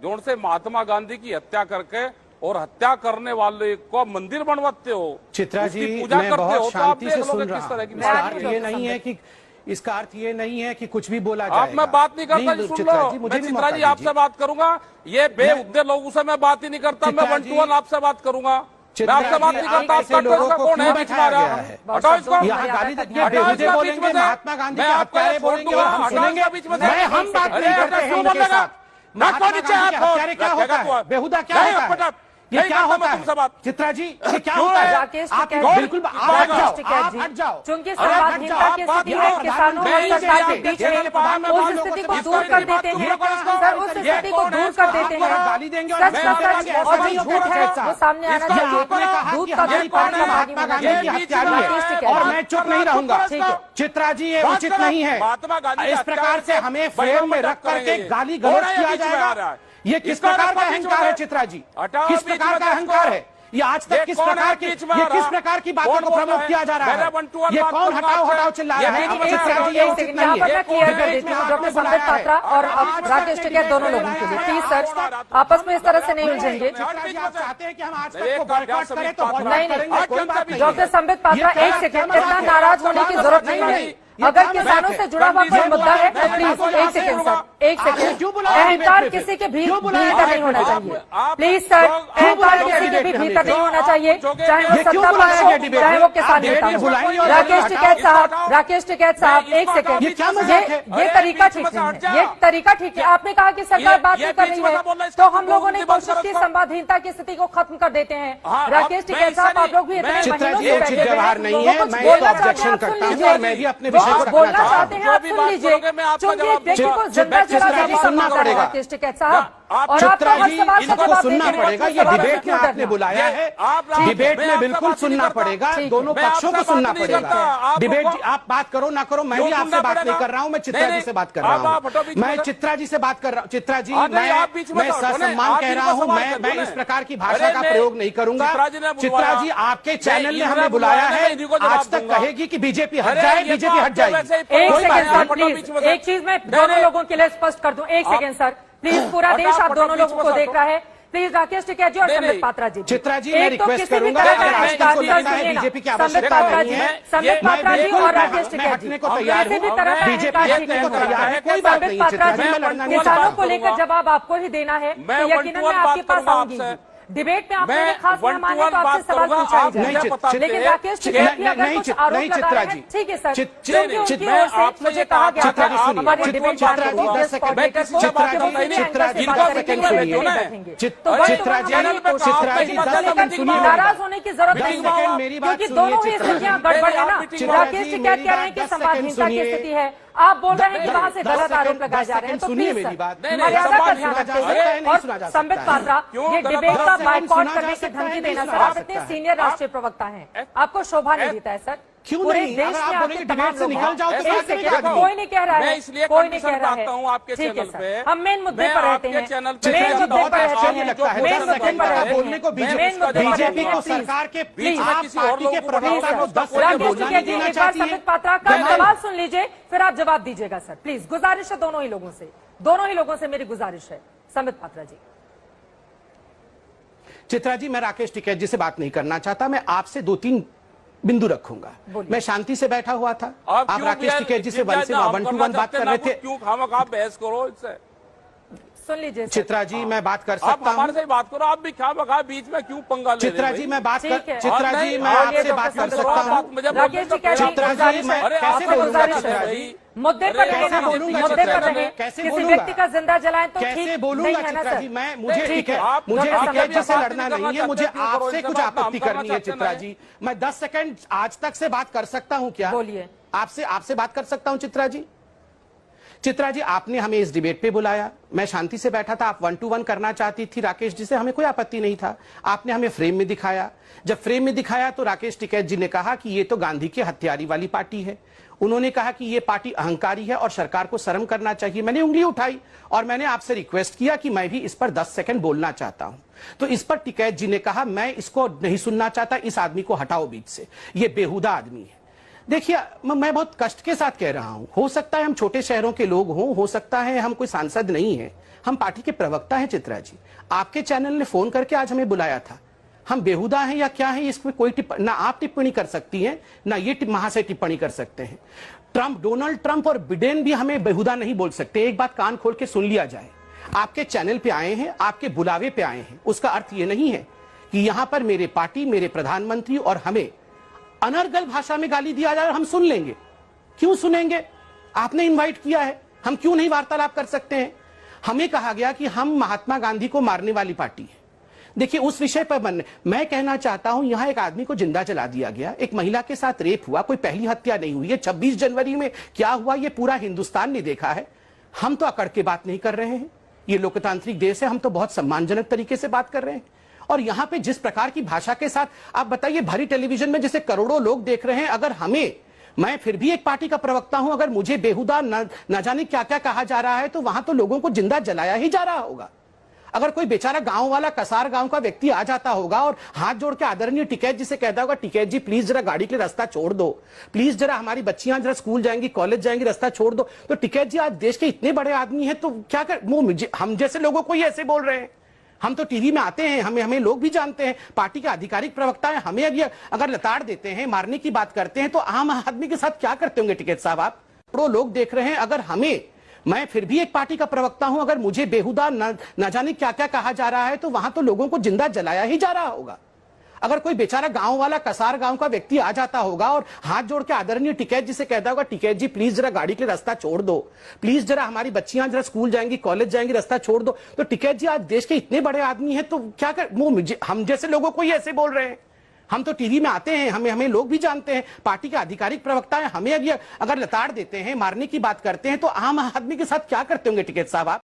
Zone से महात्मा गांधी की हत्या करके और हत्या करने वाले को मंदिर बनवाते हो, चित्रा जी पूजा मैं करते हो, बहुत तो आप शांति से देख सुन लोगे रहा किस तरह की हूं। इसका अर्थ ये नहीं है कि कुछ भी बोला जाएगा। आप मैं बात नहीं करता जी, सुन लो। मैं चित्रा जी आपसे बात करूंगा, ये बेहुद्दे लोगों से मैं बात ही नहीं करता, मैं 1 to 1 आपसे बात करूंगा। मैं आपसे बात नहीं करता, आपका कौन है बीच में आ रहा है? हटाओ इसको, बेहुदे बोलेंगे, महात्मा गांधी के हत्यारे बोलेंगे और हम सुनेंगे। हम बात नहीं करते हैं इनके साथ। महात्मा गांधी के हत्यारे क्या होता है? बेहुदा क्या होता है? ये क्या होता है? चित्रा जी ये क्या होता है? आप बिल्कुल आप हट जाओ। चूंकि संवादहीनता की स्थिति है, किसानों और सरकार के बीच में उस स्थिति को दूर कर देते हैं सर, उस स्थिति को दूर कर देते हैं। गाली देंगे सच का सच और जो झूठ है वो सामने आना चाहिए। दूध का दूध पानी का पानी होना चाहिए और मैं चुप नहीं रहूंगा। चित्रा जी ये उचित नहीं है। इस प्रकार से हमें फ्रेम में रख करके गाली गलौज किया जाएगा। ये किस प्रकार का अहंकार है चित्रा जी? किस प्रकार का अहंकार है ये? आज तक किस प्रकार की बातों को प्रमोट किया जा रहा है? ये कौन हटाओ चिल्ला रहा है? चित्रा जी ये उचित नहीं है। डॉक्टर संबित पात्रा और राकेश टिकैत दोनों लोगों के लिए प्लीज सर आपस में इस तरह से नहीं उलझेंगे। आप चाहते हैं कि हम आज तक को बॉयकॉट करें तो नहीं, डॉक्टर संबित पात्रा एक सेकंड, इतना नाराज होने की जरूरत नहीं है। अगर किसानों से जुड़ा हुआ कोई मुद्दा है तो प्लीज एक सेकंड सर, एक सेकंड। अहंकार किसी के भीतर नहीं होना चाहिए प्लीज सर, अहंकार किसी के भी भीतर नहीं होना चाहिए, चाहे वो सत्ता पक्ष हो चाहे वो किसान नेता हो। राकेश टिकैत साहब एक सेकंड, ये तरीका ठीक नहीं है, ये तरीका ठीक है। आपने कहा कि सरकार बात नहीं कर रही है तो हम लोगों ने कोशिश की संवादहीनता की स्थिति को खत्म कर देते हैं। राकेश टिकैत साहब आप लोग भी इतने महीनों से बैठे व्यवहार नहीं है, मैं इसको ऑब्जेक्शन करता हूं और मैं भी अपने बोलना चाहते हैं आप सुन लीजिए, क्योंकि को जिंदा जला सुनना पड़ेगा राकेश टिकैत साहब और चित्रा जी इनको सुनना पड़ेगा। ये डिबेट में आपने बुलाया है, डिबेट में बिल्कुल सुनना पड़ेगा, दोनों पक्षों को सुनना पड़ेगा। डिबेट आप बात करो ना करो, मैं भी आपसे बात नहीं कर रहा हूं, मैं चित्रा जी से बात कर रहा हूं। मैं चित्रा जी से बात कर रहा हूं। चित्रा जी मैं ससम्मान कह रहा हूं, मैं इस प्रकार की भाषा का प्रयोग नहीं करूंगा। चित्रा जी आपके चैनल ने हमें बुलाया है, आज तक कहेगी कि बीजेपी हट जाए, बीजेपी हट जाएगी। एक सेकंड सर प्लीज, एक चीज मैं दोनों लोगों के लिए स्पष्ट कर दूं, एक सेकंड सर प्लीज, पूरा देश आप दोनों लोगों को देख रहा है। प्लीज राकेश टिकैत जी और संबित पात्रा जी, चित्रा जी मैं रिक्वेस्ट करूंगा, बीजेपी की आवश्यकता नहीं है। संबित पात्रा जी और राकेश टिकैत जी को तैयार किसी भी तरह का बीजेपी को तैयार है, कोई बात नहीं। पात्रा जी किसानों को लेकर जवाब आपको ही देना है तो यकीनन मैं आपके पास आऊंगी। डिबेट में आपने खास मेहमान है तो आपसे सवाल पूछा ही जाएगा, लेकिन राकेश टिकैत भी अगर कुछ आरोप लगा रहे हैं ठीक है सर, क्योंकि उनकी ओर से मुझे कहा गया था हमारे डिबेट पार्टनर को गेस्ट कोऑर्डिनेटर को कि वो सभी एंकर से बात करेंगे, बैठेंगे तो नाराज होने की जरूरत नहीं है क्योंकि दोनों ही स्थितियां गड़बड़ है ना। राकेश टिकैत कह रहे हैं कि संवादहीनता की स्थिति है, आप बोल रहे हैं कि वहां से गलत आरोप लगाए जा रहे हैं, तो प्लीज मर्यादा का ध्यान रखिए। और संबित पात्रा ये डिबेट का बाइकआउट करने की धमकी देना सर, आप इतने सीनियर राष्ट्रीय प्रवक्ता हैं, आपको शोभा नहीं देता है सर। क्यों पूरे नहीं? देश में आपके तमाम लोग निकल जाओ तो कोई नहीं कह रहा है, कोई नहीं कह रहा है, आपके ठीक है चैनल सर, हम मेन मुद्दे पर रहते हैं, मेन मुद्दे पर रहते हैं, मेन मुद्दे पर रहते हैं, बोलने को बीजेपी को सरकार के बीच किसी और के प्रवक्ता को 10 सेकंड बोलने देना चाहती है। संबित पात्रा का सवाल सुन लीजिए फिर आप जवाब दीजिएगा सर प्लीज, गुजारिश है दोनों ही लोगों से मेरी गुजारिश है। संबित पात्रा जी। चित्रा जी मैं राकेश टिकैत जी से बात नहीं करना चाहता, मैं आपसे 2-3 बिंदु रखूंगा। मैं शांति से बैठा हुआ था, आप राकेश टिकैत जी से 1 to 1 बात कर रहे थे। क्यों आप बहस करो इससे? सुन लीजिए चित्रा जी मैं बात कर सकता हूं? आप हमारे से बात करो, आप भी क्या बगा बीच में क्यों पंगा ले रहे? चित्रा जी मैं बात कर चित्रा जी मैं आपसे बात कर सकता हूं? राकेश जी चित्रा जी मैं कैसे बोलूंगा? चित्रा जी मुद्दे पर रहे, मुद्दे पर रहे, किसी व्यक्ति का जिंदा जलाएं तो कैसे बोलूंगा? चित्रा जी मैं मुझे टिकैत जी से लड़ना नहीं है, मुझे आपसे कुछ आपत्ति करनी है। चित्रा जी मैं 10 सेकंड आज तक से बात कर सकता हूं क्या? बोलिए। आपसे बात कर सकता हूं चित्रा जी? चित्रा जी आपने हमें इस डिबेट पे बुलाया, मैं शांति से बैठा था, आप 1 to 1 करना चाहती थी राकेश जी से, हमें कोई आपत्ति नहीं था। आपने हमें फ्रेम में दिखाया, जब फ्रेम में दिखाया तो राकेश टिकैत जी ने कहा कि ये तो गांधी की हत्यारी वाली पार्टी है। उन्होंने कहा कि ये पार्टी अहंकारी है और सरकार को शर्म करना चाहिए। मैंने उंगली उठाई और मैंने आपसे रिक्वेस्ट किया कि मैं भी इस पर 10 सेकंड बोलना चाहता हूं, तो इस पर टिकैत जी ने कहा मैं इसको नहीं सुनना चाहता, इस आदमी को हटाओ बीच से, ये बेहुदा आदमी है। देखिए, मैं बहुत कष्ट के साथ कह रहा हूं, हो सकता है हम छोटे शहरों के लोग हों, हो सकता है हम कोई सांसद नहीं है, हम पार्टी के प्रवक्ता हैं। चित्रा जी, आपके चैनल ने फोन करके आज हमें बुलाया था। हम बेहुदा हैं या क्या है, इसमें कोई ना आप टिप्पणी कर सकती हैं, ना ये महाशय टिप्पणी कर सकते हैं। डोनाल्ड ट्रंप और बिडेन भी हमें बेहुदा नहीं बोल सकते। एक बात कान खोल के सुन लिया जाए, आपके चैनल पे आए हैं, आपके बुलावे पे आए हैं, उसका अर्थ ये नहीं है कि यहां पर मेरे पार्टी, मेरे प्रधानमंत्री और हमें अनर्गल भाषा में गाली दिया जाए और हम सुन लेंगे। क्यों सुनेंगे? आपने इनवाइट किया है, हम क्यों नहीं वार्तालाप कर सकते हैं? हमें कहा गया कि हम महात्मा गांधी को मारने वाली पार्टी है। देखिए, उस विषय पर मैं कहना चाहता हूं, यहां एक आदमी को जिंदा जला दिया गया, एक महिला के साथ रेप हुआ, कोई पहली हत्या नहीं हुई है। 26 जनवरी में क्या हुआ ये पूरा हिंदुस्तान ने देखा है। हम तो अकड़ के बात नहीं कर रहे हैं, ये लोकतांत्रिक देश है, हम तो बहुत सम्मानजनक तरीके से बात कर रहे हैं। और यहां पे जिस प्रकार की भाषा के साथ आप बताइए, भरी टेलीविजन में जिसे करोड़ों लोग देख रहे हैं, अगर मैं फिर भी एक पार्टी का प्रवक्ता हूं, अगर मुझे बेहुदा न जाने क्या क्या कहा जा रहा है, तो वहां तो लोगों को जिंदा जलाया ही जा रहा होगा। अगर कोई बेचारा गांव वाला, कसार गांव का व्यक्ति आ जाता होगा और हाथ जोड़ के आदरणीय टिकैत जी से कहता होगा, टिकैत जी प्लीज जरा गाड़ी के लिए रास्ता छोड़ दो, प्लीज जरा हमारी बच्चियां जरा स्कूल जाएंगी, कॉलेज जाएंगी, रास्ता छोड़ दो, तो टिकैत जी आज देश के इतने बड़े आदमी हैं, तो क्या कर हम जैसे लोगों को ही ऐसे बोल रहे हैं। हम तो टीवी में आते हैं, हमें लोग भी जानते हैं, पार्टी के आधिकारिक प्रवक्ता हैं, हमें अगर लताड़ देते हैं, मारने की बात करते हैं, तो आम आदमी के साथ क्या करते होंगे टिकैत साहब आप? करोड़ों लोग देख रहे हैं, अगर मैं फिर भी एक पार्टी का प्रवक्ता हूं, अगर मुझे बेहुदा न जाने क्या क्या कहा जा रहा है, तो वहां तो लोगों को जिंदा जलाया ही जा रहा होगा। अगर कोई बेचारा गांव वाला, कसार गांव का व्यक्ति आ जाता होगा और हाथ जोड़ के आदरणीय टिकैत जी से कहता होगा, टिकैत जी प्लीज जरा गाड़ी के लिए रास्ता छोड़ दो, प्लीज जरा हमारी बच्चियां जरा स्कूल जाएंगी, कॉलेज जाएंगी, रास्ता छोड़ दो, तो टिकैत जी आज देश के इतने बड़े आदमी हैं, तो क्या कर हम जैसे लोगों को ही ऐसे बोल रहे हैं। हम तो टीवी में आते हैं, हमें लोग भी जानते हैं, पार्टी के आधिकारिक प्रवक्ता हैं, हमें अगर लताड़ देते हैं, मारने की बात करते हैं, तो आम आदमी के साथ क्या करते होंगे टिकैत साहब आप?